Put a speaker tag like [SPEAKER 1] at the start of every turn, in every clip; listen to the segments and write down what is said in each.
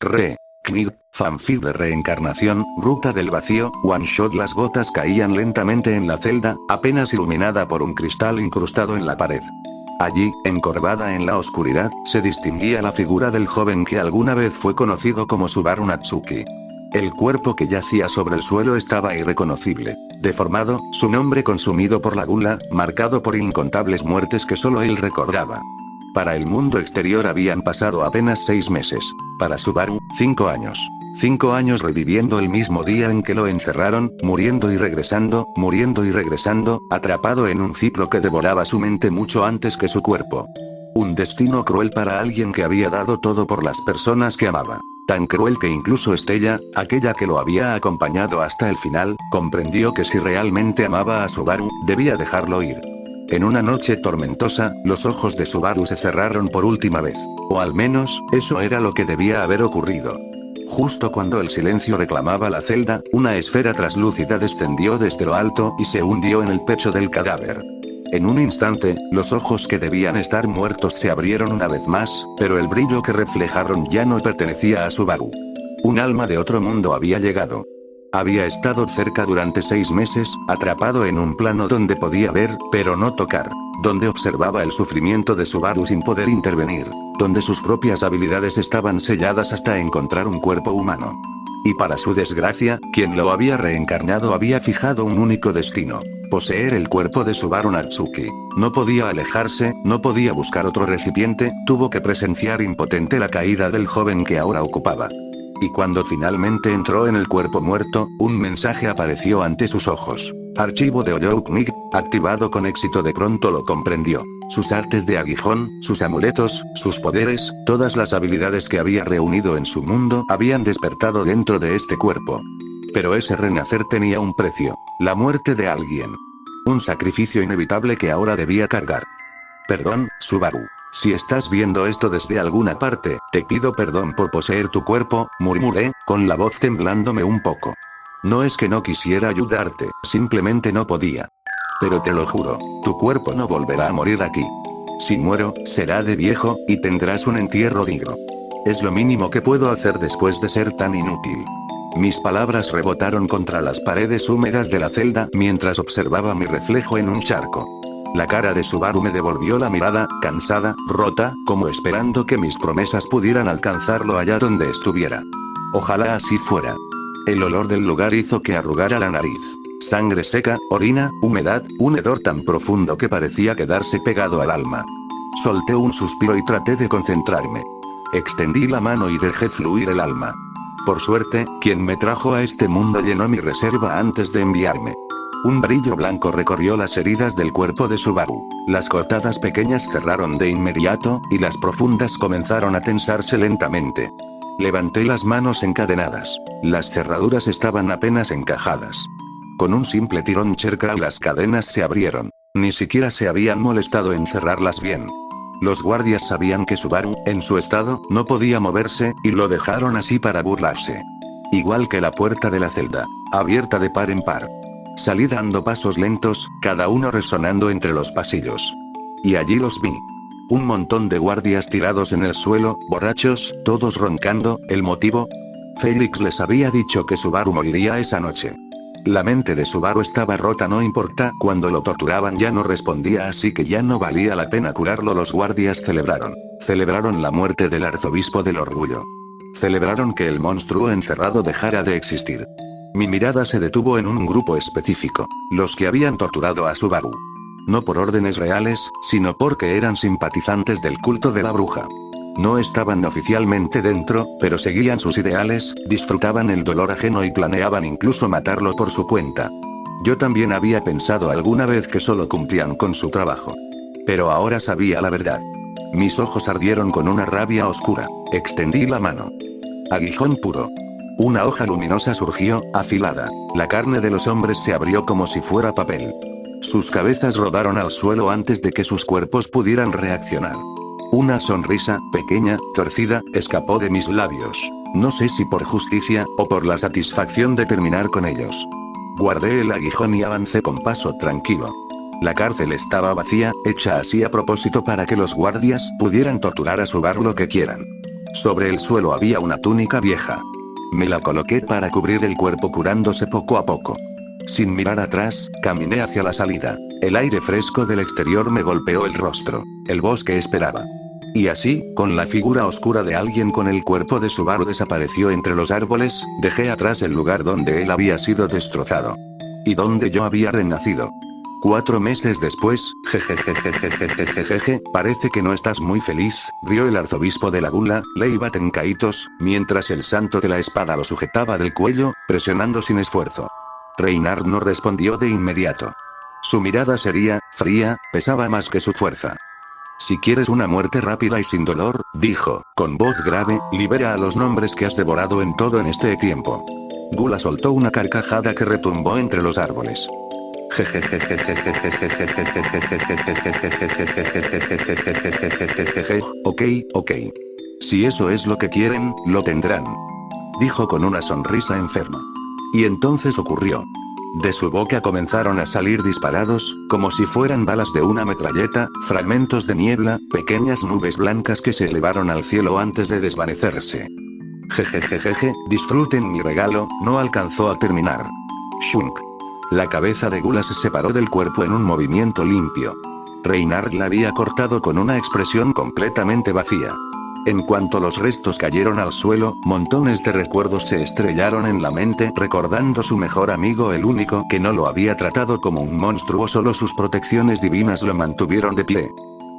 [SPEAKER 1] Knid, fanfic de reencarnación, ruta del vacío, one shot. Las gotas caían lentamente en la celda, apenas iluminada por un cristal incrustado en la pared. Allí, encorvada en la oscuridad, se distinguía la figura del joven que alguna vez fue conocido como Subaru Natsuki. El cuerpo que yacía sobre el suelo estaba irreconocible, deformado, su nombre consumido por la gula, marcado por incontables muertes que solo él recordaba. Para el mundo exterior habían pasado apenas 6 meses. Para Subaru, 5 años. 5 años reviviendo el mismo día en que lo encerraron, muriendo y regresando, atrapado en un ciclo que devoraba su mente mucho antes que su cuerpo. Un destino cruel para alguien que había dado todo por las personas que amaba. Tan cruel que incluso Stella, aquella que lo había acompañado hasta el final, comprendió que si realmente amaba a Subaru, debía dejarlo ir. En una noche tormentosa, los ojos de Subaru se cerraron por última vez. O al menos, eso era lo que debía haber ocurrido. Justo cuando el silencio reclamaba la celda, una esfera traslúcida descendió desde lo alto y se hundió en el pecho del cadáver. En un instante, los ojos que debían estar muertos se abrieron una vez más, pero el brillo que reflejaron ya no pertenecía a Subaru. Un alma de otro mundo había llegado. Había estado cerca durante 6 meses, atrapado en un plano donde podía ver, pero no tocar, donde observaba el sufrimiento de Subaru sin poder intervenir, donde sus propias habilidades estaban selladas hasta encontrar un cuerpo humano. Y para su desgracia, quien lo había reencarnado había fijado un único destino: poseer el cuerpo de Subaru Natsuki. No podía alejarse, no podía buscar otro recipiente, tuvo que presenciar impotente la caída del joven que ahora ocupaba. Y cuando finalmente entró en el cuerpo muerto, un mensaje apareció ante sus ojos. Archivo de Oyou-Knig, activado con éxito. De pronto lo comprendió. Sus artes de aguijón, sus amuletos, sus poderes, todas las habilidades que había reunido en su mundo habían despertado dentro de este cuerpo. Pero ese renacer tenía un precio: la muerte de alguien. Un sacrificio inevitable que ahora debía cargar. Perdón, Subaru. Si estás viendo esto desde alguna parte, te pido perdón por poseer tu cuerpo, murmuré, con la voz temblándome un poco. No es que no quisiera ayudarte, simplemente no podía. Pero te lo juro, tu cuerpo no volverá a morir aquí. Si muero, será de viejo, y tendrás un entierro digno. Es lo mínimo que puedo hacer después de ser tan inútil. Mis palabras rebotaron contra las paredes húmedas de la celda mientras observaba mi reflejo en un charco. La cara de Subaru me devolvió la mirada, cansada, rota, como esperando que mis promesas pudieran alcanzarlo allá donde estuviera. Ojalá así fuera. El olor del lugar hizo que arrugara la nariz. Sangre seca, orina, humedad, un hedor tan profundo que parecía quedarse pegado al alma. Solté un suspiro y traté de concentrarme. Extendí la mano y dejé fluir el alma. Por suerte, quien me trajo a este mundo llenó mi reserva antes de enviarme. Un brillo blanco recorrió las heridas del cuerpo de Subaru. Las cortadas pequeñas cerraron de inmediato, y las profundas comenzaron a tensarse lentamente. Levanté las manos encadenadas. Las cerraduras estaban apenas encajadas. Con un simple tirón Cherkra las cadenas se abrieron. Ni siquiera se habían molestado en cerrarlas bien. Los guardias sabían que Subaru, en su estado, no podía moverse, y lo dejaron así para burlarse. Igual que la puerta de la celda, abierta de par en par. Salí dando pasos lentos, cada uno resonando entre los pasillos. Y allí los vi. Un montón de guardias tirados en el suelo, borrachos, todos roncando. ¿El motivo? Félix les había dicho que Subaru moriría esa noche. La mente de Subaru estaba rota, no importa, cuando lo torturaban ya no respondía, así que ya no valía la pena curarlo. Los guardias celebraron. Celebraron la muerte del arzobispo del orgullo. Celebraron que el monstruo encerrado dejara de existir. Mi mirada se detuvo en un grupo específico, los que habían torturado a Subaru. No por órdenes reales, sino porque eran simpatizantes del culto de la bruja. No estaban oficialmente dentro, pero seguían sus ideales, disfrutaban el dolor ajeno y planeaban incluso matarlo por su cuenta. Yo también había pensado alguna vez que solo cumplían con su trabajo. Pero ahora sabía la verdad. Mis ojos ardieron con una rabia oscura. Extendí la mano. Aguijón puro. Una hoja luminosa surgió, afilada. La carne de los hombres se abrió como si fuera papel. Sus cabezas rodaron al suelo antes de que sus cuerpos pudieran reaccionar. Una sonrisa, pequeña, torcida, escapó de mis labios. No sé si por justicia, o por la satisfacción de terminar con ellos. Guardé el aguijón y avancé con paso tranquilo. La cárcel estaba vacía, hecha así a propósito para que los guardias pudieran torturar a Subaru lo que quieran. Sobre el suelo había una túnica vieja. Me la coloqué para cubrir el cuerpo curándose poco a poco. Sin mirar atrás, caminé hacia la salida. El aire fresco del exterior me golpeó el rostro. El bosque esperaba. Y así, con la figura oscura de alguien con el cuerpo de Subaru desapareció entre los árboles, dejé atrás el lugar donde él había sido destrozado. Y donde yo había renacido. 4 meses después, jejejejejejejejeje, parece que no estás muy feliz, rió el arzobispo de la Gula, Leiva Tenkaitos, mientras el santo de la espada lo sujetaba del cuello, presionando sin esfuerzo. Reinhard no respondió de inmediato. Su mirada seria, fría, pesaba más que su fuerza. Si quieres una muerte rápida y sin dolor, dijo, con voz grave, libera a los nombres que has devorado en todo en este tiempo. Gula soltó una carcajada que retumbó entre los árboles. Ok. Si eso es lo que quieren, lo tendrán. Dijo con una sonrisa enferma. Y entonces ocurrió. De su boca comenzaron a salir disparados, como si fueran balas de una metralleta, fragmentos de niebla, pequeñas nubes blancas que se elevaron al cielo antes de desvanecerse. Jejejejeje, disfruten mi regalo, no alcanzó a terminar. Shunk. La cabeza de Gula se separó del cuerpo en un movimiento limpio. Reinhard la había cortado con una expresión completamente vacía. En cuanto los restos cayeron al suelo, montones de recuerdos se estrellaron en la mente recordando su mejor amigo, el único que no lo había tratado como un monstruo, solo sus protecciones divinas lo mantuvieron de pie.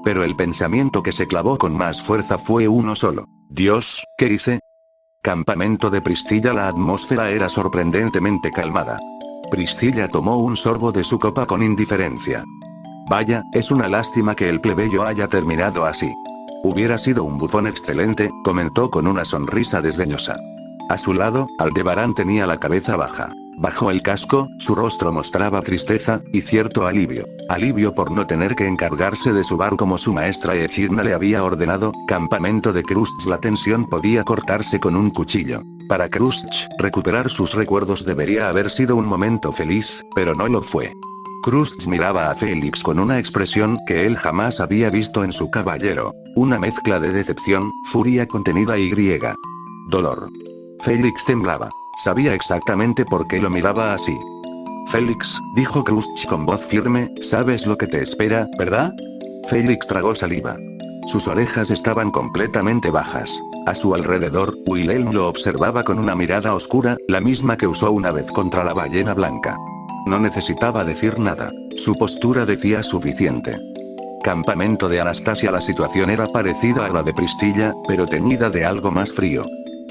[SPEAKER 1] Pero el pensamiento que se clavó con más fuerza fue uno solo. Dios, ¿qué hice? Campamento de Priscilla. La atmósfera era sorprendentemente calmada. Priscilla tomó un sorbo de su copa con indiferencia. Vaya, es una lástima que el plebeyo haya terminado así. Hubiera sido un bufón excelente, comentó con una sonrisa desdeñosa. A su lado, Aldebarán tenía la cabeza baja. Bajo el casco, su rostro mostraba tristeza, y cierto alivio. Alivio por no tener que encargarse de Subaru como su maestra Echidna le había ordenado. Campamento de Krusty. La tensión podía cortarse con un cuchillo. Para Krusty, recuperar sus recuerdos debería haber sido un momento feliz, pero no lo fue. Krusty miraba a Félix con una expresión que él jamás había visto en su caballero. Una mezcla de decepción, furia contenida y griega. Dolor. Félix temblaba. Sabía exactamente por qué lo miraba así. Félix, dijo Krusty con voz firme, sabes lo que te espera, ¿verdad? Félix tragó saliva. Sus orejas estaban completamente bajas. A su alrededor, Wilhelm lo observaba con una mirada oscura, la misma que usó una vez contra la ballena blanca. No necesitaba decir nada. Su postura decía suficiente. Campamento de Anastasia. La situación era parecida a la de Priscilla, pero teñida de algo más frío.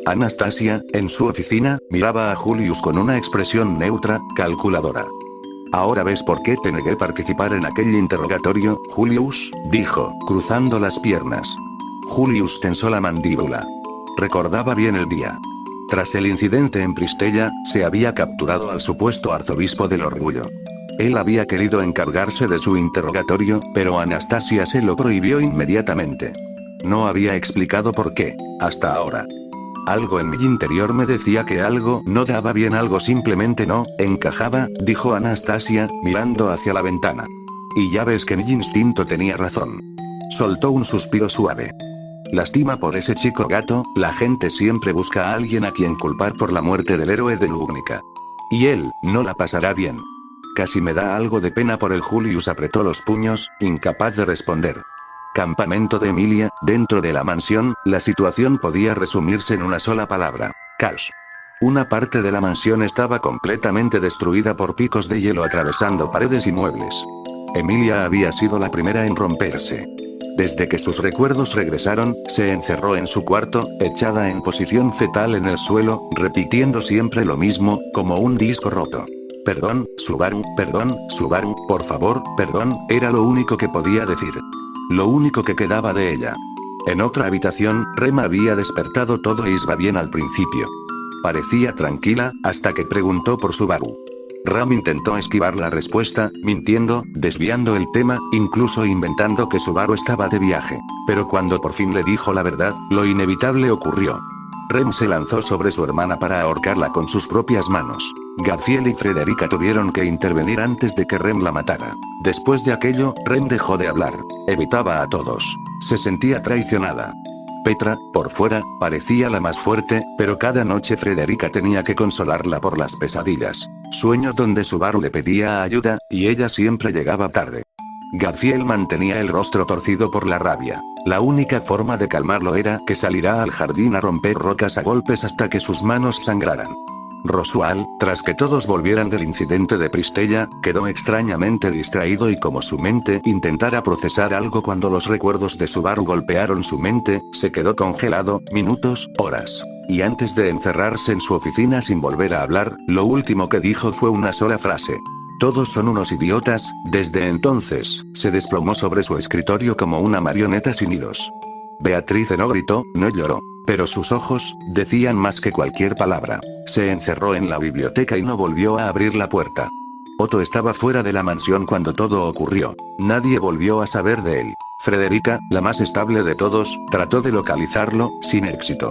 [SPEAKER 1] Anastasia, en su oficina, miraba a Julius con una expresión neutra, calculadora. Ahora ves por qué te negué participar en aquel interrogatorio, Julius, dijo, cruzando las piernas. Julius tensó la mandíbula. Recordaba bien el día. Tras el incidente en Pristella, se había capturado al supuesto arzobispo del orgullo. Él había querido encargarse de su interrogatorio, pero Anastasia se lo prohibió inmediatamente. No había explicado por qué, hasta ahora. Algo en mi interior me decía que algo no daba bien, algo simplemente no encajaba, dijo Anastasia, mirando hacia la ventana. Y ya ves que mi instinto tenía razón. Soltó un suspiro suave. Lástima por ese chico gato, la gente siempre busca a alguien a quien culpar por la muerte del héroe de Lugnica. Y él, no la pasará bien. Casi me da algo de pena por el. Julius apretó los puños, incapaz de responder. Campamento de Emilia. Dentro de la mansión, la situación podía resumirse en una sola palabra: caos. Una parte de la mansión estaba completamente destruida por picos de hielo atravesando paredes y muebles. Emilia había sido la primera en romperse. Desde que sus recuerdos regresaron, se encerró en su cuarto, echada en posición fetal en el suelo, repitiendo siempre lo mismo, como un disco roto. Perdón, Subaru, por favor, perdón, era lo único que podía decir. Lo único que quedaba de ella. En otra habitación, Rem había despertado. Todo iba bien al principio. Parecía tranquila, hasta que preguntó por Subaru. Ram intentó esquivar la respuesta, mintiendo, desviando el tema, incluso inventando que Subaru estaba de viaje. Pero cuando por fin le dijo la verdad, lo inevitable ocurrió. Rem se lanzó sobre su hermana para ahorcarla con sus propias manos. Garfield y Frederica tuvieron que intervenir antes de que Rem la matara. Después de aquello, Rem dejó de hablar. Evitaba a todos. Se sentía traicionada. Petra, por fuera, parecía la más fuerte, pero cada noche Frederica tenía que consolarla por las pesadillas. Sueños donde Subaru le pedía ayuda, y ella siempre llegaba tarde. Garfield mantenía el rostro torcido por la rabia. La única forma de calmarlo era que saliera al jardín a romper rocas a golpes hasta que sus manos sangraran. Roswell, tras que todos volvieran del incidente de Pristella, quedó extrañamente distraído y como su mente intentara procesar algo cuando los recuerdos de Subaru golpearon su mente, se quedó congelado, minutos, horas. Y antes de encerrarse en su oficina sin volver a hablar, lo último que dijo fue una sola frase. Todos son unos idiotas. Desde entonces, se desplomó sobre su escritorio como una marioneta sin hilos. Beatriz no gritó, no lloró. Pero sus ojos, decían más que cualquier palabra. Se encerró en la biblioteca y no volvió a abrir la puerta. Otto estaba fuera de la mansión cuando todo ocurrió. Nadie volvió a saber de él. Frederica, la más estable de todos, trató de localizarlo, sin éxito.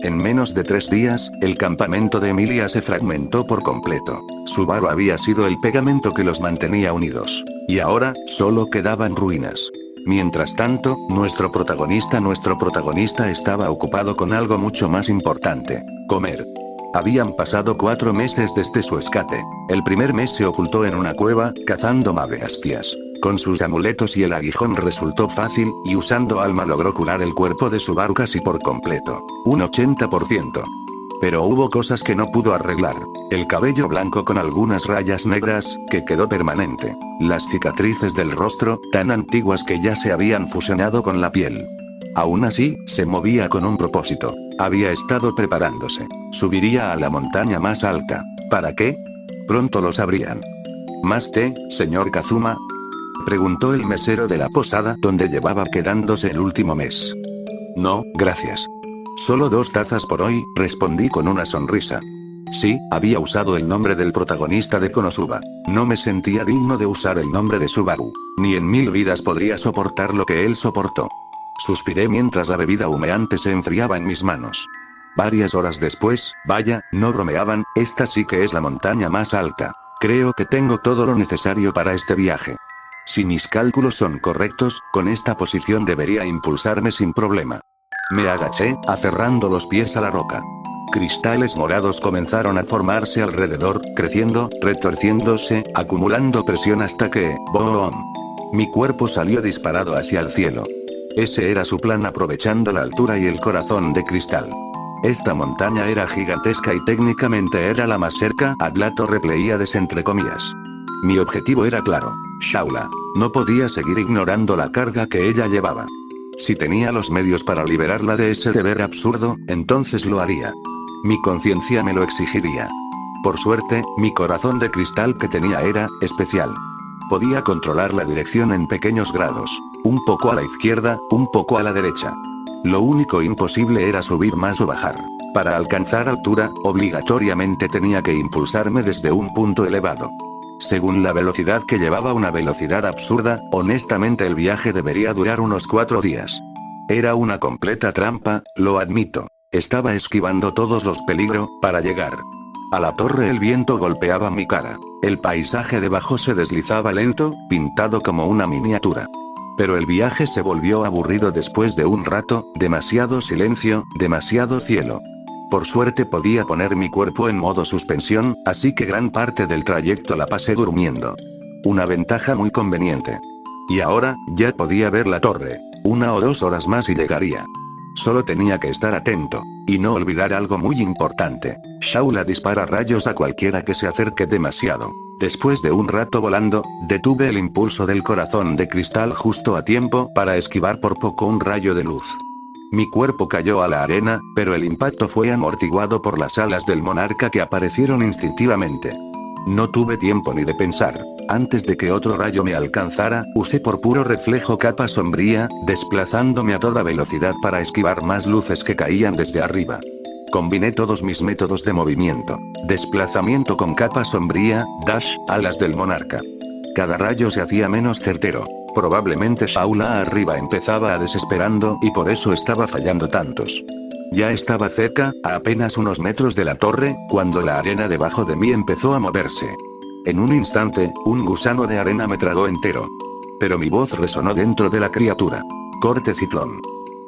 [SPEAKER 1] En menos de 3 días, el campamento de Emilia se fragmentó por completo. Subaru había sido el pegamento que los mantenía unidos. Y ahora, solo quedaban ruinas. Mientras tanto, nuestro protagonista estaba ocupado con algo mucho más importante: comer. Habían pasado 4 meses desde su escape. El primer mes se ocultó en una cueva, cazando bestias. Con sus amuletos y el aguijón resultó fácil, y usando alma logró curar el cuerpo de Subaru casi por completo. Un 80%. Pero hubo cosas que no pudo arreglar. El cabello blanco con algunas rayas negras, que quedó permanente. Las cicatrices del rostro, tan antiguas que ya se habían fusionado con la piel. Aún así, se movía con un propósito. Había estado preparándose. Subiría a la montaña más alta. ¿Para qué? Pronto lo sabrían. ¿Más té, señor Kazuma?, preguntó el mesero de la posada donde llevaba quedándose el último mes. No, gracias. Solo 2 tazas por hoy, respondí con una sonrisa. Sí, había usado el nombre del protagonista de Konosuba. No me sentía digno de usar el nombre de Subaru. Ni en 1000 vidas podría soportar lo que él soportó. Suspiré mientras la bebida humeante se enfriaba en mis manos. Varias horas después, vaya, no bromeaban, esta sí que es la montaña más alta. Creo que tengo todo lo necesario para este viaje. Si mis cálculos son correctos, con esta posición debería impulsarme sin problema. Me agaché, aferrando los pies a la roca. Cristales morados comenzaron a formarse alrededor, creciendo, retorciéndose, acumulando presión hasta que, ¡boom!, mi cuerpo salió disparado hacia el cielo. Ese era su plan, aprovechando la altura y el corazón de cristal. Esta montaña era gigantesca y técnicamente era la más cerca a la Torre Pleiades entre comillas. Mi objetivo era claro: Shaula. No podía seguir ignorando la carga que ella llevaba. Si tenía los medios para liberarla de ese deber absurdo, entonces lo haría. Mi conciencia me lo exigiría. Por suerte, mi corazón de cristal que tenía era especial. Podía controlar la dirección en pequeños grados. Un poco a la izquierda, un poco a la derecha. Lo único imposible era subir más o bajar. Para alcanzar altura, obligatoriamente tenía que impulsarme desde un punto elevado. Según la velocidad que llevaba, una velocidad absurda, honestamente el viaje debería durar unos 4 días. Era una completa trampa, lo admito. Estaba esquivando todos los peligros, para llegar a la torre. El viento golpeaba mi cara. El paisaje debajo se deslizaba lento, pintado como una miniatura. Pero el viaje se volvió aburrido después de un rato, demasiado silencio, demasiado cielo. Por suerte podía poner mi cuerpo en modo suspensión, así que gran parte del trayecto la pasé durmiendo. Una ventaja muy conveniente. Y ahora, ya podía ver la torre. 1 o 2 horas más y llegaría. Solo tenía que estar atento. Y no olvidar algo muy importante. Shaula dispara rayos a cualquiera que se acerque demasiado. Después de un rato volando, detuve el impulso del corazón de cristal justo a tiempo para esquivar por poco un rayo de luz. Mi cuerpo cayó a la arena, pero el impacto fue amortiguado por las alas del monarca que aparecieron instintivamente. No tuve tiempo ni de pensar. Antes de que otro rayo me alcanzara, usé por puro reflejo capa sombría, desplazándome a toda velocidad para esquivar más luces que caían desde arriba. Combiné todos mis métodos de movimiento. Desplazamiento con capa sombría, dash, alas del monarca. Cada rayo se hacía menos certero. Probablemente Shaula arriba empezaba a desesperando y por eso estaba fallando tantos. Ya estaba cerca, a apenas unos metros de la torre, cuando la arena debajo de mí empezó a moverse. En un instante, un gusano de arena me tragó entero. Pero mi voz resonó dentro de la criatura. Corte ciclón.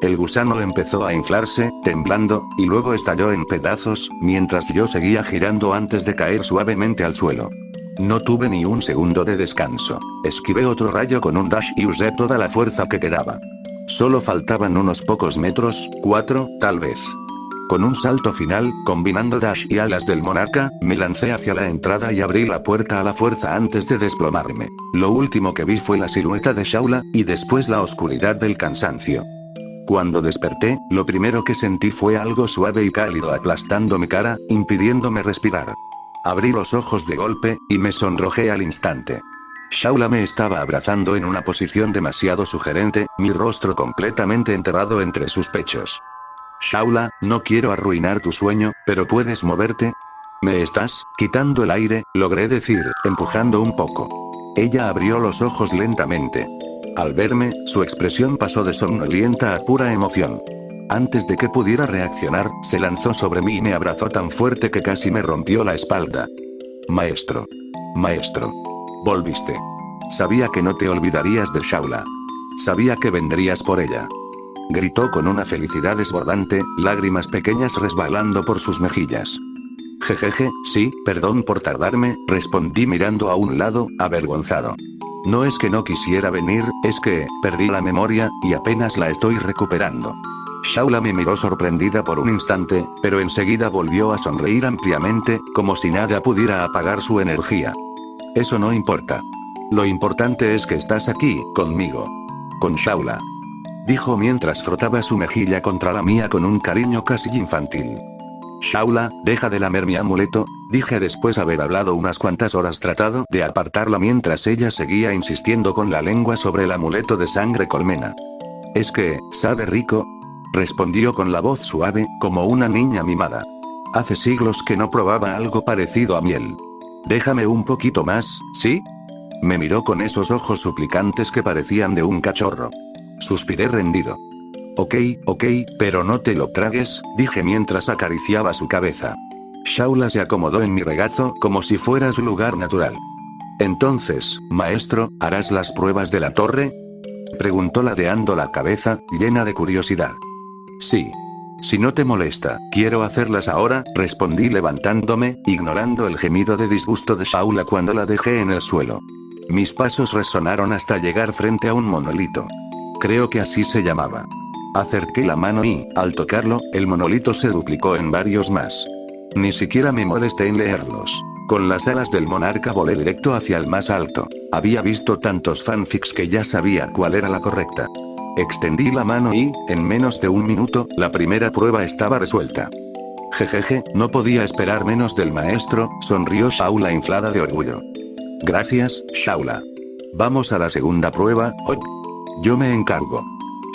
[SPEAKER 1] El gusano empezó a inflarse, temblando, y luego estalló en pedazos, mientras yo seguía girando antes de caer suavemente al suelo. No tuve ni un segundo de descanso. Esquivé otro rayo con un dash y usé toda la fuerza que quedaba. Solo faltaban unos pocos metros, 4, tal vez. Con un salto final, combinando dash y alas del monarca, me lancé hacia la entrada y abrí la puerta a la fuerza antes de desplomarme. Lo último que vi fue la silueta de Shaula, y después la oscuridad del cansancio. Cuando desperté, lo primero que sentí fue algo suave y cálido aplastando mi cara, impidiéndome respirar. Abrí los ojos de golpe, y me sonrojé al instante. Shaula me estaba abrazando en una posición demasiado sugerente, mi rostro completamente enterrado entre sus pechos. Shaula, no quiero arruinar tu sueño, pero ¿puedes moverte? ¿Me estás quitando el aire?, logré decir, empujando un poco. Ella abrió los ojos lentamente. Al verme, su expresión pasó de somnolienta a pura emoción. Antes de que pudiera reaccionar, se lanzó sobre mí y me abrazó tan fuerte que casi me rompió la espalda. Maestro. Maestro. Volviste. Sabía que no te olvidarías de Shaula. Sabía que vendrías por ella. Gritó con una felicidad desbordante, lágrimas pequeñas resbalando por sus mejillas. Jejeje, sí, perdón por tardarme, respondí mirando a un lado, avergonzado. No es que no quisiera venir, es que, perdí la memoria, y apenas la estoy recuperando. Shaula me miró sorprendida por un instante, pero enseguida volvió a sonreír ampliamente, como si nada pudiera apagar su energía. Eso no importa. Lo importante es que estás aquí, conmigo. Con Shaula. Dijo mientras frotaba su mejilla contra la mía con un cariño casi infantil. Shaula, deja de lamer mi amuleto, dije después haber hablado unas cuantas horas tratado de apartarla mientras ella seguía insistiendo con la lengua sobre el amuleto de sangre colmena. Es que, ¿sabe rico? Respondió con la voz suave, como una niña mimada. Hace siglos que no probaba algo parecido a miel. Déjame un poquito más, ¿sí? Me miró con esos ojos suplicantes que parecían de un cachorro. Suspiré rendido. Ok, pero no te lo tragues, dije mientras acariciaba su cabeza. Shaula se acomodó en mi regazo como si fuera su lugar natural. Entonces, maestro, ¿harás las pruebas de la torre? Preguntó ladeando la cabeza, llena de curiosidad. Sí. Si no te molesta, quiero hacerlas ahora, respondí levantándome, ignorando el gemido de disgusto de Shaula cuando la dejé en el suelo. Mis pasos resonaron hasta llegar frente a un monolito. Creo que así se llamaba. Acerqué la mano y, al tocarlo, el monolito se duplicó en varios más. Ni siquiera me molesté en leerlos. Con las alas del monarca volé directo hacia el más alto. Había visto tantos fanfics que ya sabía cuál era la correcta. Extendí la mano y, en menos de un minuto, la primera prueba estaba resuelta. Jejeje, no podía esperar menos del maestro, sonrió Shaula inflada de orgullo. Gracias, Shaula. Vamos a la segunda prueba, Hop. Yo me encargo.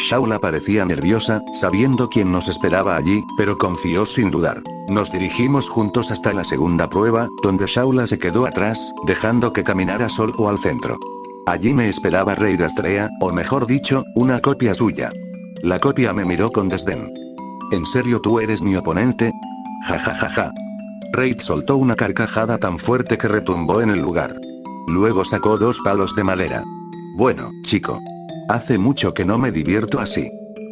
[SPEAKER 1] Shaula parecía nerviosa, sabiendo quién nos esperaba allí, pero confió sin dudar. Nos dirigimos juntos hasta la segunda prueba, donde Shaula se quedó atrás, dejando que caminara solo al centro. Allí me esperaba Raid Astrea, o mejor dicho, una copia suya. La copia me miró con desdén. ¿En serio tú eres mi oponente? Ja. Raid soltó una carcajada tan fuerte que retumbó en el lugar. Luego sacó 2 palos de madera. Bueno, chico. Hace mucho que no me divierto así.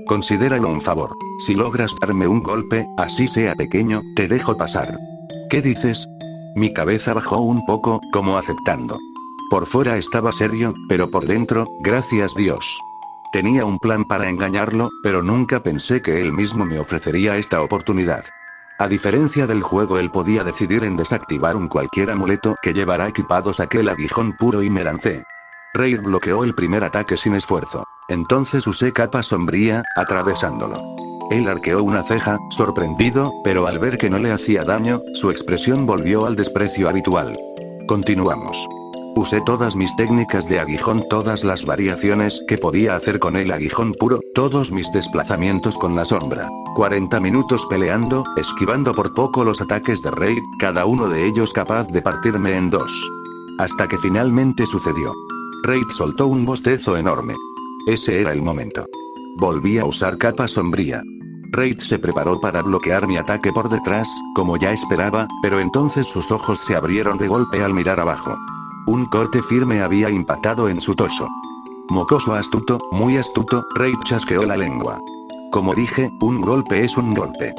[SPEAKER 1] Considéralo un favor. Si logras darme un golpe, así sea pequeño, te dejo pasar. ¿Qué dices? Mi cabeza bajó un poco, como aceptando. Por fuera estaba serio, pero por dentro, gracias Dios. Tenía un plan para engañarlo, pero nunca pensé que él mismo me ofrecería esta oportunidad. A diferencia del juego, él podía decidir en desactivar cualquier amuleto que llevara equipados aquel aguijón puro y me lancé. Raid bloqueó el primer ataque sin esfuerzo. Entonces usé capa sombría, atravesándolo. Él arqueó una ceja, sorprendido, pero al ver que no le hacía daño, su expresión volvió al desprecio habitual. Continuamos. Usé todas mis técnicas de aguijón, todas las variaciones que podía hacer con el aguijón puro, todos mis desplazamientos con la sombra. 40 minutos peleando, esquivando por poco los ataques de Raid, cada uno de ellos capaz de partirme en 2. Hasta que finalmente sucedió. Raid soltó un bostezo enorme. Ese era el momento. Volví a usar capa sombría. Raid se preparó para bloquear mi ataque por detrás, como ya esperaba, pero entonces sus ojos se abrieron de golpe al mirar abajo. Un corte firme había impactado en su torso. Mocoso astuto, muy astuto, Raid chasqueó la lengua. Como dije, un golpe es un golpe.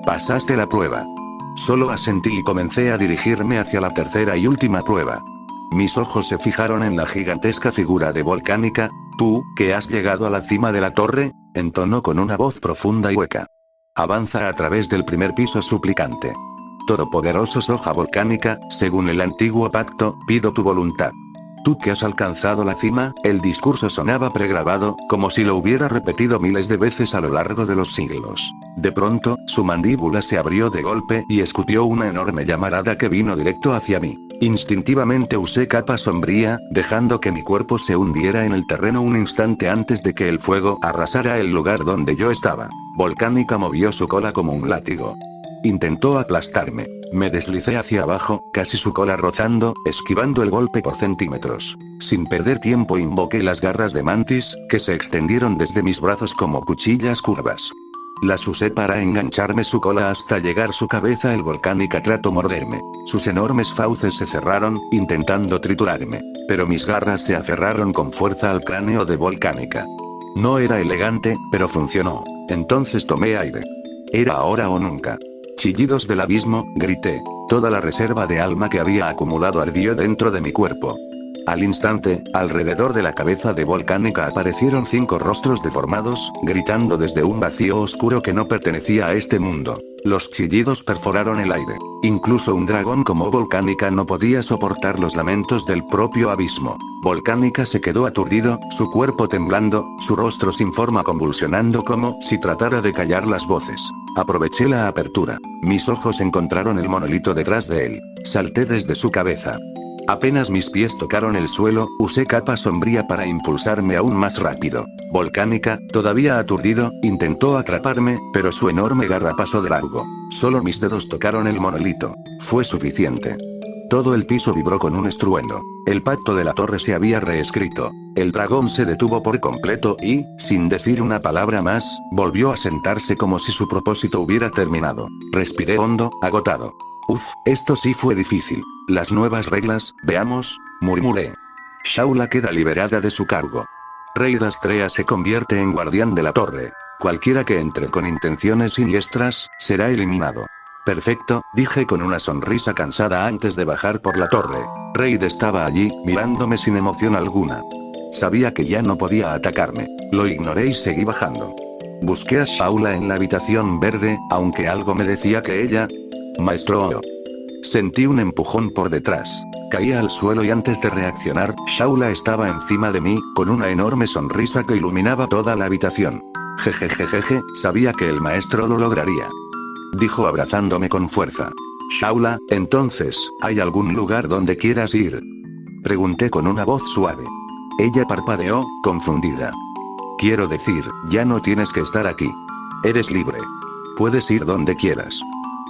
[SPEAKER 1] Pasaste la prueba. Solo asentí y comencé a dirigirme hacia la tercera y última prueba. Mis ojos se fijaron en la gigantesca figura de Volcánica. Tú, que has llegado a la cima de la torre, entonó con una voz profunda y hueca. Avanza a través del primer piso suplicante. Todopoderoso Soja Volcánica, según el antiguo pacto, pido tu voluntad. Tú que has alcanzado la cima, el discurso sonaba pregrabado, como si lo hubiera repetido miles de veces a lo largo de los siglos. De pronto, su mandíbula se abrió de golpe y escupió una enorme llamarada que vino directo hacia mí. Instintivamente usé capa sombría, dejando que mi cuerpo se hundiera en el terreno un instante antes de que el fuego arrasara el lugar donde yo estaba. Volcánica movió su cola como un látigo. Intentó aplastarme. Me deslicé hacia abajo, casi su cola rozando, esquivando el golpe por centímetros. Sin perder tiempo invoqué las garras de Mantis, que se extendieron desde mis brazos como cuchillas curvas. Las usé para engancharme su cola hasta llegar su cabeza. El Volcánica trató morderme. Sus enormes fauces se cerraron, intentando triturarme. Pero mis garras se aferraron con fuerza al cráneo de Volcánica. No era elegante, pero funcionó. Entonces tomé aire. Era ahora o nunca. Chillidos del abismo, grité. Toda la reserva de alma que había acumulado ardió dentro de mi cuerpo. Al instante, alrededor de la cabeza de Volcánica aparecieron 5 rostros deformados, gritando desde un vacío oscuro que no pertenecía a este mundo. Los chillidos perforaron el aire. Incluso un dragón como Volcánica no podía soportar los lamentos del propio abismo. Volcánica se quedó aturdido, su cuerpo temblando, su rostro sin forma convulsionando como si tratara de callar las voces. Aproveché la apertura. Mis ojos encontraron el monolito detrás de él. Salté desde su cabeza. Apenas mis pies tocaron el suelo, usé capa sombría para impulsarme aún más rápido. Volcánica, todavía aturdido, intentó atraparme, pero su enorme garra pasó de largo. Solo mis dedos tocaron el monolito. Fue suficiente. Todo el piso vibró con un estruendo. El pacto de la torre se había reescrito. El dragón se detuvo por completo y, sin decir una palabra más, volvió a sentarse como si su propósito hubiera terminado. Respiré hondo, agotado. Uf, esto sí fue difícil. Las nuevas reglas, veamos, murmuré. Shaula queda liberada de su cargo. Rey Dastrea se convierte en guardián de la torre. Cualquiera que entre con intenciones siniestras, será eliminado. Perfecto, dije con una sonrisa cansada antes de bajar por la torre. Reid estaba allí, mirándome sin emoción alguna. Sabía que ya no podía atacarme. Lo ignoré y seguí bajando. Busqué a Shaula en la habitación verde, aunque algo me decía que ella... Maestro. Sentí un empujón por detrás. Caí al suelo y antes de reaccionar, Shaula estaba encima de mí, con una enorme sonrisa que iluminaba toda la habitación. Jejejejeje, sabía que el maestro lo lograría. Dijo abrazándome con fuerza. Shaula, entonces, ¿hay algún lugar donde quieras ir? Pregunté con una voz suave. Ella parpadeó, confundida. Quiero decir, ya no tienes que estar aquí. Eres libre. Puedes ir donde quieras.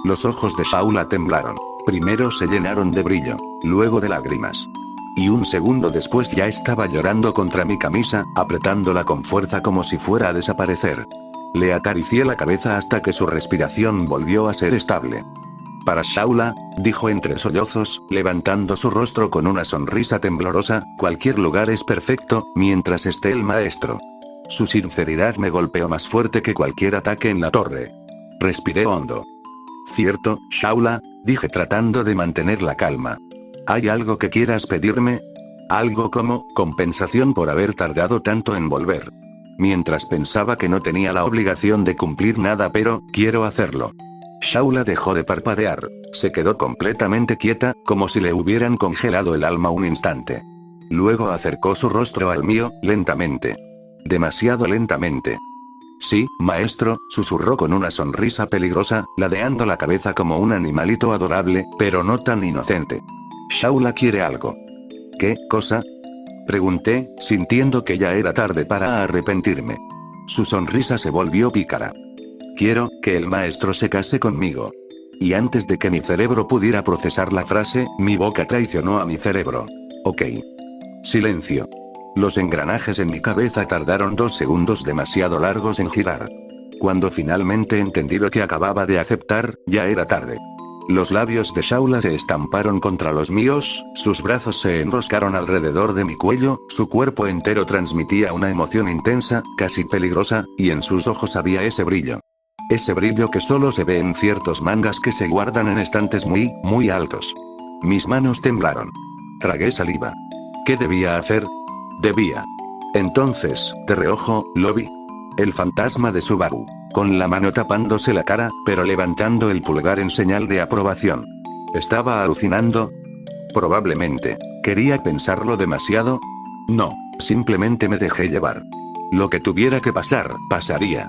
[SPEAKER 1] Los ojos de Shaula temblaron. Primero se llenaron de brillo, luego de lágrimas. Y un segundo después ya estaba llorando contra mi camisa, apretándola con fuerza como si fuera a desaparecer. Le acaricié la cabeza hasta que su respiración volvió a ser estable. Para Shaula, dijo entre sollozos, levantando su rostro con una sonrisa temblorosa, cualquier lugar es perfecto, mientras esté el maestro. Su sinceridad me golpeó más fuerte que cualquier ataque en la torre. Respiré hondo. Cierto, Shaula, dije tratando de mantener la calma. ¿Hay algo que quieras pedirme? Algo como compensación por haber tardado tanto en volver. Mientras pensaba que no tenía la obligación de cumplir nada, pero quiero hacerlo. Shaula dejó de parpadear. Se quedó completamente quieta, como si le hubieran congelado el alma un instante. Luego acercó su rostro al mío, lentamente. Demasiado lentamente. Sí, maestro, susurró con una sonrisa peligrosa, ladeando la cabeza como un animalito adorable, pero no tan inocente. Shaula quiere algo. ¿Qué cosa? Pregunté, sintiendo que ya era tarde para arrepentirme. Su sonrisa se volvió pícara. Quiero que el maestro se case conmigo. Y antes de que mi cerebro pudiera procesar la frase, mi boca traicionó a mi cerebro. Ok. Silencio. Los engranajes en mi cabeza tardaron 2 segundos demasiado largos en girar. Cuando finalmente entendí lo que acababa de aceptar, ya era tarde. Los labios de Shaula se estamparon contra los míos, sus brazos se enroscaron alrededor de mi cuello, su cuerpo entero transmitía una emoción intensa, casi peligrosa, y en sus ojos había ese brillo. Ese brillo que solo se ve en ciertos mangas que se guardan en estantes muy, muy altos. Mis manos temblaron. Tragué saliva. ¿Qué debía hacer? Debía. Entonces, de reojo, lo vi. El fantasma de Subaru. Con la mano tapándose la cara, pero levantando el pulgar en señal de aprobación. ¿Estaba alucinando? Probablemente. ¿Quería pensarlo demasiado? No, simplemente me dejé llevar. Lo que tuviera que pasar, pasaría.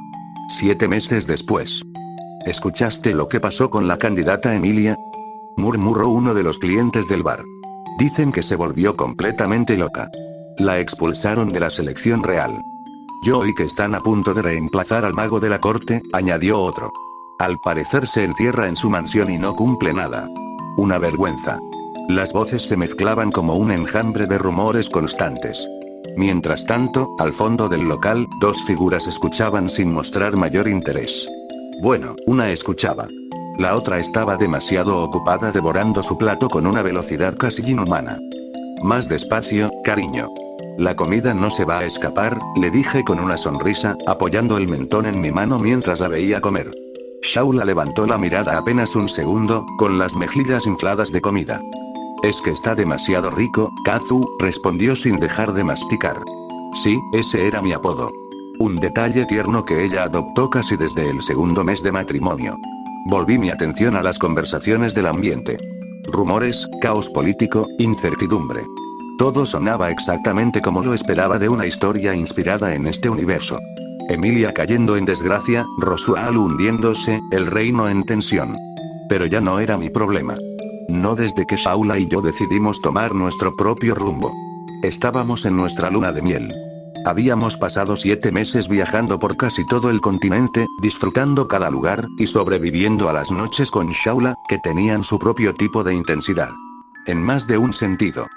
[SPEAKER 1] 7 meses después. ¿Escuchaste lo que pasó con la candidata Emilia? Murmuró uno de los clientes del bar. Dicen que se volvió completamente loca. La expulsaron de la selección real. Yo oí que están a punto de reemplazar al mago de la corte, añadió otro. Al parecer se encierra en su mansión y no cumple nada. Una vergüenza. Las voces se mezclaban como un enjambre de rumores constantes. Mientras tanto, al fondo del local, 2 figuras escuchaban sin mostrar mayor interés. Bueno, una escuchaba. La otra estaba demasiado ocupada devorando su plato con una velocidad casi inhumana. Más despacio, cariño. La comida no se va a escapar, le dije con una sonrisa, apoyando el mentón en mi mano mientras la veía comer. Shaula levantó la mirada apenas un segundo, con las mejillas infladas de comida. Es que está demasiado rico, Kazu, respondió sin dejar de masticar. Sí, ese era mi apodo. Un detalle tierno que ella adoptó casi desde el segundo mes de matrimonio. Volví mi atención a las conversaciones del ambiente. Rumores, caos político, incertidumbre. Todo sonaba exactamente como lo esperaba de una historia inspirada en este universo. Emilia cayendo en desgracia, Rosual hundiéndose, el reino en tensión. Pero ya no era mi problema. No desde que Shaula y yo decidimos tomar nuestro propio rumbo. Estábamos en nuestra luna de miel. Habíamos pasado 7 meses viajando por casi todo el continente, disfrutando cada lugar, y sobreviviendo a las noches con Shaula, que tenían su propio tipo de intensidad. En más de un sentido.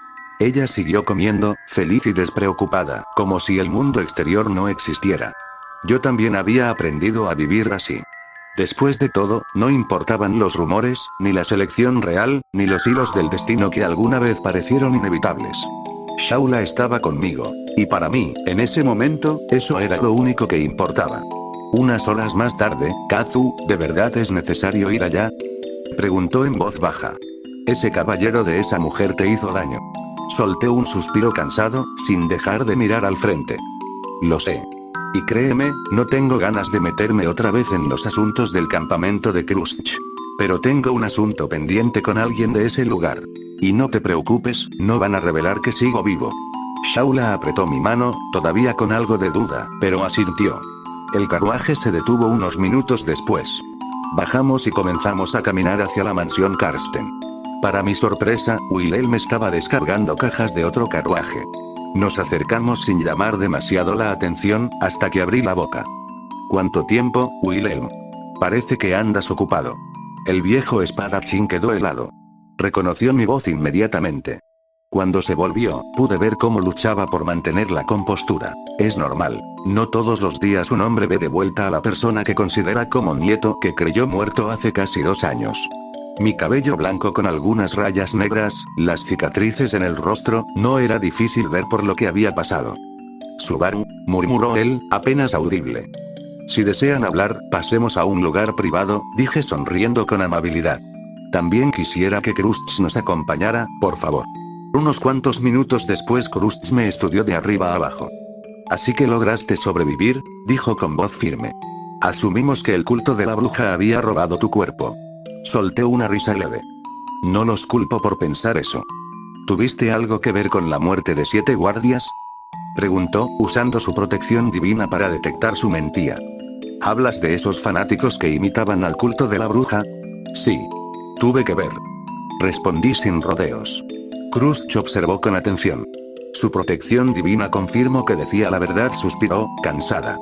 [SPEAKER 1] Ella siguió comiendo, feliz y despreocupada, como si el mundo exterior no existiera. Yo también había aprendido a vivir así. Después de todo, no importaban los rumores, ni la selección real, ni los hilos del destino que alguna vez parecieron inevitables. Shaula estaba conmigo. Y para mí, en ese momento, eso era lo único que importaba. Unas horas más tarde, Kazu, ¿de verdad es necesario ir allá? Preguntó en voz baja. Ese caballero de esa mujer te hizo daño. Solté un suspiro cansado, sin dejar de mirar al frente. Lo sé. Y créeme, no tengo ganas de meterme otra vez en los asuntos del campamento de Krusty. Pero tengo un asunto pendiente con alguien de ese lugar. Y no te preocupes, no van a revelar que sigo vivo. Shaula apretó mi mano, todavía con algo de duda, pero asintió. El carruaje se detuvo unos minutos después. Bajamos y comenzamos a caminar hacia la mansión Karsten. Para mi sorpresa, Wilhelm estaba descargando cajas de otro carruaje. Nos acercamos sin llamar demasiado la atención, hasta que abrí la boca. ¿Cuánto tiempo, Wilhelm? Parece que andas ocupado. El viejo espadachín quedó helado. Reconoció mi voz inmediatamente. Cuando se volvió, pude ver cómo luchaba por mantener la compostura. Es normal. No todos los días un hombre ve de vuelta a la persona que considera como nieto que creyó muerto hace casi 2 años. Mi cabello blanco con algunas rayas negras, las cicatrices en el rostro, no era difícil ver por lo que había pasado. Subaru, murmuró él, apenas audible. Si desean hablar, pasemos a un lugar privado, dije sonriendo con amabilidad. También quisiera que Krusty nos acompañara, por favor. Unos cuantos minutos después Krusty me estudió de arriba a abajo. Así que lograste sobrevivir, dijo con voz firme. Asumimos que el culto de la bruja había robado tu cuerpo. Solté una risa leve. No los culpo por pensar eso. ¿Tuviste algo que ver con la muerte de 7 guardias? Preguntó, usando su protección divina para detectar su mentira. ¿Hablas de esos fanáticos que imitaban al culto de la bruja? Sí. Tuve que ver. Respondí sin rodeos. Krusty observó con atención. Su protección divina confirmó que decía la verdad, suspiró, cansada.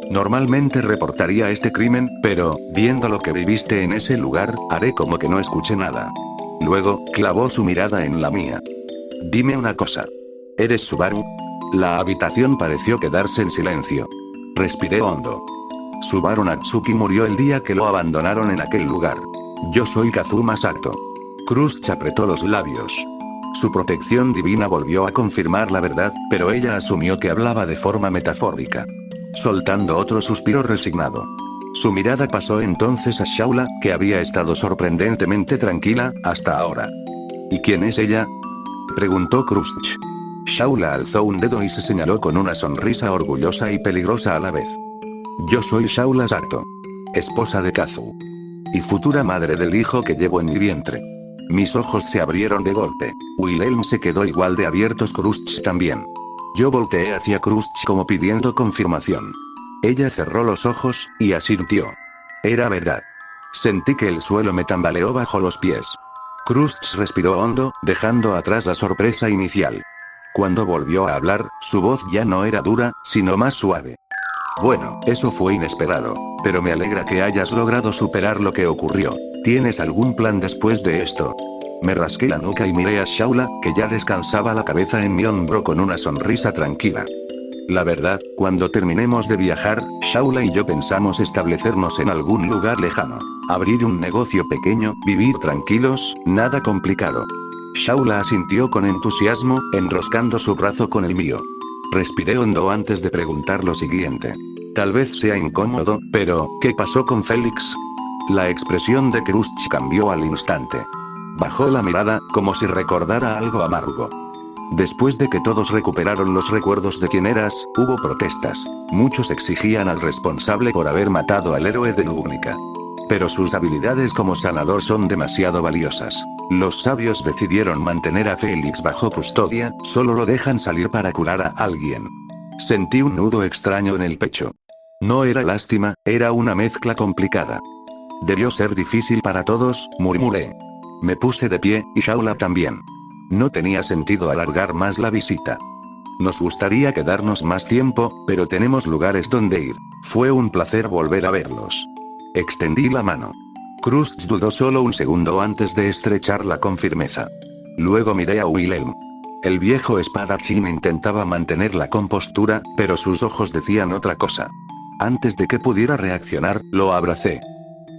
[SPEAKER 1] Normalmente reportaría este crimen, pero, viendo lo que viviste en ese lugar, haré como que no escuché nada. Luego, clavó su mirada en la mía. Dime una cosa. ¿Eres Subaru? La habitación pareció quedarse en silencio. Respiré hondo. Subaru Natsuki murió el día que lo abandonaron en aquel lugar. Yo soy Kazuma Sato. Crush apretó los labios. Su protección divina volvió a confirmar la verdad, pero ella asumió que hablaba de forma metafórica. Soltando otro suspiro resignado. Su mirada pasó entonces a Shaula, que había estado sorprendentemente tranquila, hasta ahora. ¿Y quién es ella?, preguntó Crush. Shaula alzó un dedo y se señaló con una sonrisa orgullosa y peligrosa a la vez. Yo soy Shaula Sato, esposa de Kazu. Y futura madre del hijo que llevo en mi vientre. Mis ojos se abrieron de golpe. Wilhelm se quedó igual de abiertos, Crush también. Yo volteé hacia Crush como pidiendo confirmación. Ella cerró los ojos, y asintió. Era verdad. Sentí que el suelo me tambaleó bajo los pies. Crush respiró hondo, dejando atrás la sorpresa inicial. Cuando volvió a hablar, su voz ya no era dura, sino más suave. Bueno, eso fue inesperado. Pero me alegra que hayas logrado superar lo que ocurrió. ¿Tienes algún plan después de esto? Me rasqué la nuca y miré a Shaula, que ya descansaba la cabeza en mi hombro con una sonrisa tranquila. La verdad, cuando terminemos de viajar, Shaula y yo pensamos establecernos en algún lugar lejano. Abrir un negocio pequeño, vivir tranquilos, nada complicado. Shaula asintió con entusiasmo, enroscando su brazo con el mío. Respiré hondo antes de preguntar lo siguiente. Tal vez sea incómodo, pero, ¿qué pasó con Félix? La expresión de Crush cambió al instante. Bajó la mirada, como si recordara algo amargo. Después de que todos recuperaron los recuerdos de quién eras, hubo protestas. Muchos exigían al responsable por haber matado al héroe de Lugnica. Pero sus habilidades como sanador son demasiado valiosas. Los sabios decidieron mantener a Félix bajo custodia, solo lo dejan salir para curar a alguien. Sentí un nudo extraño en el pecho. No era lástima, era una mezcla complicada. Debió ser difícil para todos, murmuré. Me puse de pie, y Shaula también. No tenía sentido alargar más la visita. Nos gustaría quedarnos más tiempo, pero tenemos lugares donde ir. Fue un placer volver a verlos. Extendí la mano. Crush dudó solo un segundo antes de estrecharla con firmeza. Luego miré a Wilhelm. El viejo espadachín intentaba mantener la compostura, pero sus ojos decían otra cosa. Antes de que pudiera reaccionar, lo abracé.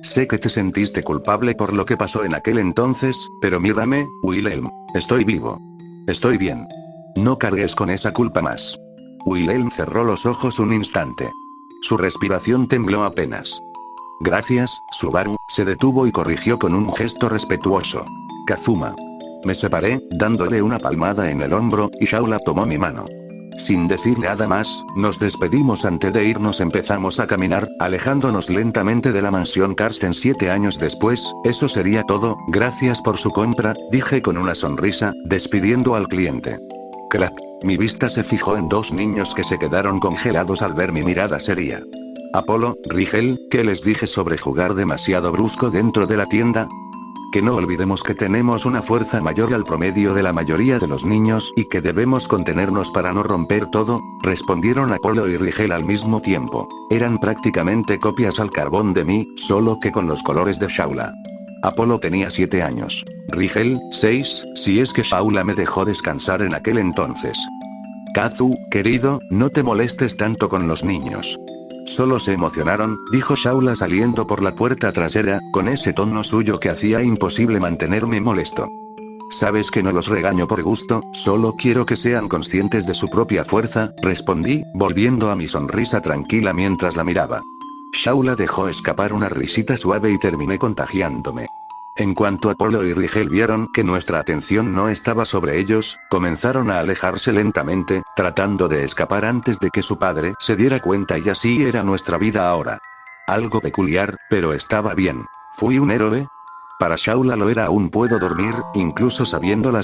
[SPEAKER 1] Sé que te sentiste culpable por lo que pasó en aquel entonces, pero mírame, Wilhelm. Estoy vivo. Estoy bien. No cargues con esa culpa más. Wilhelm cerró los ojos un instante. Su respiración tembló apenas. Gracias, Subaru, se detuvo y corrigió con un gesto respetuoso. Kazuma. Me separé, dándole una palmada en el hombro, y Shaula tomó mi mano. Sin decir nada más, nos despedimos. Antes de irnos empezamos a caminar, alejándonos lentamente de la mansión Karsten 7 años después. Eso sería todo, gracias por su compra, dije con una sonrisa, despidiendo al cliente. Crack. Mi vista se fijó en dos niños que se quedaron congelados al ver mi mirada seria. Apolo, Rigel, ¿qué les dije sobre jugar demasiado brusco dentro de la tienda? Que no olvidemos que tenemos una fuerza mayor al promedio de la mayoría de los niños y que debemos contenernos para no romper todo, respondieron Apolo y Rigel al mismo tiempo. Eran prácticamente copias al carbón de mí, solo que con los colores de Shaula. Apolo tenía 7 años. Rigel, 6, si es que Shaula me dejó descansar en aquel entonces. Kazu, querido, no te molestes tanto con los niños. Solo se emocionaron, dijo Shaula saliendo por la puerta trasera, con ese tono suyo que hacía imposible mantenerme molesto. Sabes que no los regaño por gusto, solo quiero que sean conscientes de su propia fuerza, respondí, volviendo a mi sonrisa tranquila mientras la miraba. Shaula dejó escapar una risita suave y terminé contagiándome. En cuanto Apolo y Rigel vieron que nuestra atención no estaba sobre ellos, comenzaron a alejarse lentamente, tratando de escapar antes de que su padre se diera cuenta, y así era nuestra vida ahora. Algo peculiar, pero estaba bien. ¿Fui un héroe? Para Shaula lo era. Aún puedo dormir, incluso sabiendo las